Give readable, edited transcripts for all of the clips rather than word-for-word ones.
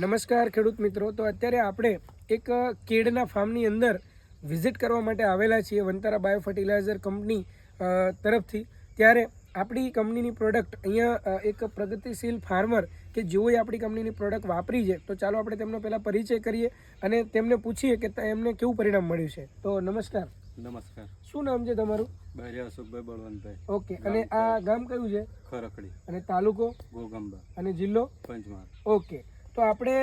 નમસ્કાર ખેડૂત મિત્રો. તો અત્યારે આપણે એક કેળના ફાર્મની અંદર વિઝિટ કરવા માટે આવેલા છીએ વનતારા બાયો ફર્ટિલાઇઝર કંપની તરફથી. ત્યારે આપણી કંપનીની પ્રોડક્ટ અહીંયા એક પ્રગતિશીલ ફાર્મર કે જેઓએ આપણી કંપનીની પ્રોડક્ટ વાપરી છે, તો ચાલો આપણે તેમનો પહેલાં પરિચય કરીએ અને તેમને પૂછીએ કે એમને કેવું પરિણામ મળ્યું છે. તો નમસ્કાર. નમસ્કાર. શું નામ છે તમારું? બારિયા અશોકભાઈ બળવંતભાઈ. ઓકે. અને આ ગામ કયું છે? ખરકડી. અને તાલુકો? ગોગંબા. અને જિલ્લો? પંચમહાલ. ઓકે. તો આપણે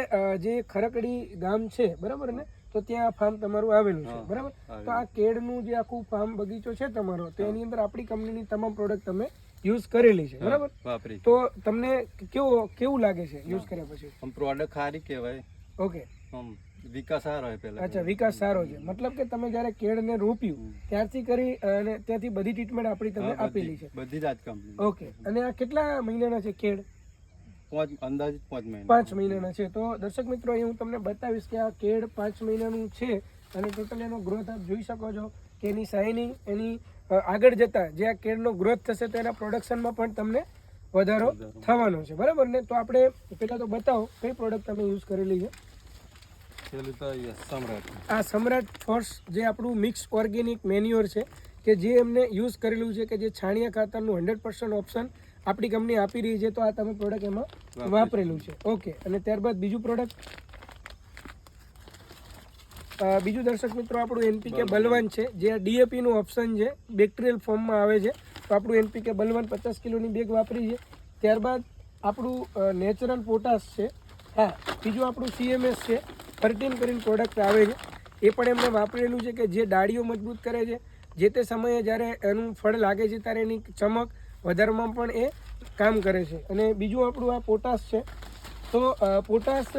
જે ખરકડી ગામ છે, બરાબર ને, તો ત્યાં ફાર્મ તમારું આવેલું છે, બરાબર. તો આ કેળનું જે આખું ફાર્મ બગીચો છે તમારો, તો એની અંદર આપણી કંપનીની તમામ પ્રોડક્ટ તમે યુઝ કરેલી છે, બરાબર. વાપરી. તો તમને કેવું લાગે છે યુઝ કર્યા પછી? પ્રોડક્ટ સારી કહેવાય. ઓકે. વિકાસ સારો હોય પહેલા. અચ્છા, વિકાસ સારો છે. મતલબ કે તમે જ્યારે કેળને રોપ્યું ત્યારથી કરી અને ત્યાંથી બધી ટ્રીટમેન્ટ આપણી તમે આપેલી છે. બધી જ આજ કંપની. ઓકે. અને આ કેટલા મહિનાના છે કેળ? અંદાજિત 5 મહિના. 5 મહિનાના છે. તો દર્શક મિત્રો, અહીં હું તમને બતાવીશ કે આ કેળ 5 મહિનાનું છે અને ટોટલ એનો ગ્રોથ આપ જોઈ શકો છો કે એની શાઇનિંગ, એની આગળ જતા જે આ કેળનો ગ્રોથ થશે તો એના પ્રોડક્શનમાં પણ તમને વધારો થવાનો છે, બરાબર ને. તો આપણે પહેલાં તો બતાવો કઈ પ્રોડક્ટ તમે યુઝ કરેલી છે. આ સમ્રાટ ફોર્સ જે આપણું મિક્સ ઓર્ગેનિક મેન્યુઅર છે કે જે એમને યુઝ કરેલું છે, કે જે છાણિયા ખાતરનું 100% ઓપ્શન આપણી કંપની આપી રહી છે. તો આ તમે પ્રોડક્ટ એમાં વાપરેલું છે. ઓકે. અને ત્યારબાદ બીજું પ્રોડક્ટ, બીજું દર્શક મિત્રો આપણું એનપીકે બલવાન છે, જે આ ડીએપીનું ઓપ્શન છે, બેક્ટેરિયલ ફોર્મમાં આવે છે. તો આપણું એનપીકે બલવાન 50 કિલોની બેગ વાપરી છે. ત્યારબાદ આપણું નેચરલ પોટાશ છે. હા, બીજું આપણું સીએમએસ છે, 13 કરીને પ્રોડક્ટ આવે છે, એ પણ એમને વાપરેલું છે, કે જે ડાળીઓ મજબૂત કરે છે. જે તે સમયે જ્યારે એનું ફળ લાગે છે ત્યારે એની ચમક વધારવામાં પણ એ કામ કરે છે. અને બીજું આપણું આ પોટાશ છે. તો પોટાશ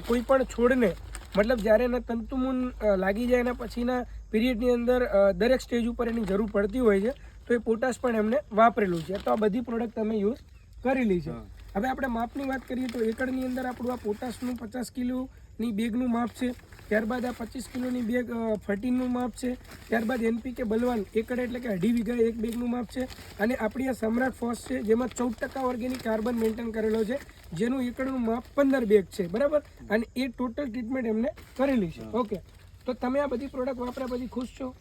કોઈ પણ છોડને, મતલબ જ્યારે એના તંતુમૂન લાગી જાય એના પછીના પીરિયડની અંદર દરેક સ્ટેજ ઉપર એની જરૂર પડતી હોય છે, તો એ પોટાશ પણ એમને વાપરેલું છે. તો આ બધી પ્રોડક્ટ તમે યુઝ કરેલી છે. હવે આપણે માપની વાત કરીએ તો એકડની અંદર આપણું આ પોટાશનું 50 કિલોની બેગનું માપ છે. ત્યારબાદ આ 25 કિલોની બેગ ફર્ટીનનું માપ છે. ત્યારબાદ એનપીકે બલવાન એકડ એટલે કે 2.5 વીઘા એક બેગનું માપ છે. અને આપણી આ સમ્રાટ ફોસ છે, જેમાં 14% ઓર્ગેનિક કાર્બન મેન્ટેન કરેલો છે, જેનું એકડનું માપ 15 બેગ છે, બરાબર. અને એ ટોટલ ટ્રીટમેન્ટ એમને કરેલી છે. ઓકે. તો તમે આ બધી પ્રોડક્ટ વાપર્યા પછી ખુશ છો?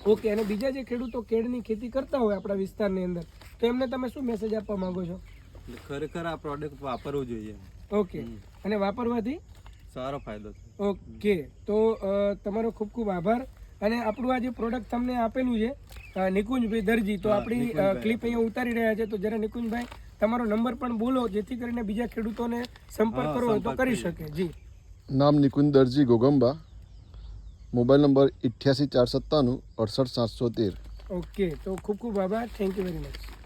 ઓકે. અને બીજા જે ખેડૂતો કેળની ખેતી કરતા હોય આપણા વિસ્તારની અંદર, તો એમને તમે શું મેસેજ આપવા માંગો છો? ખરેખર આ પ્રોડક્ટ વાપરવું જોઈએ. ઓકે. અને વાપરવાથી સારો ફાયદો છે. ઓકે. તો તમારો ખૂબ ખૂબ આભાર. અને આપણું આ જે પ્રોડક્ટ તમને આપેલું છે નિકુંજભાઈ દરજી, તો આપણી ક્લિપ અહીંયા ઉતારી રહ્યા છે. તો જરા નિકુંજભાઈ તમારો નંબર પણ બોલો, જેથી કરીને બીજા ખેડૂતોને સંપર્ક કરવો હોય તો કરી શકે. જી. નામ Nikunj Darji, Gogamba. Mobile number 88 497 68 713. Okay. તો ખૂબ ખૂબ આભાર. Thank you very much.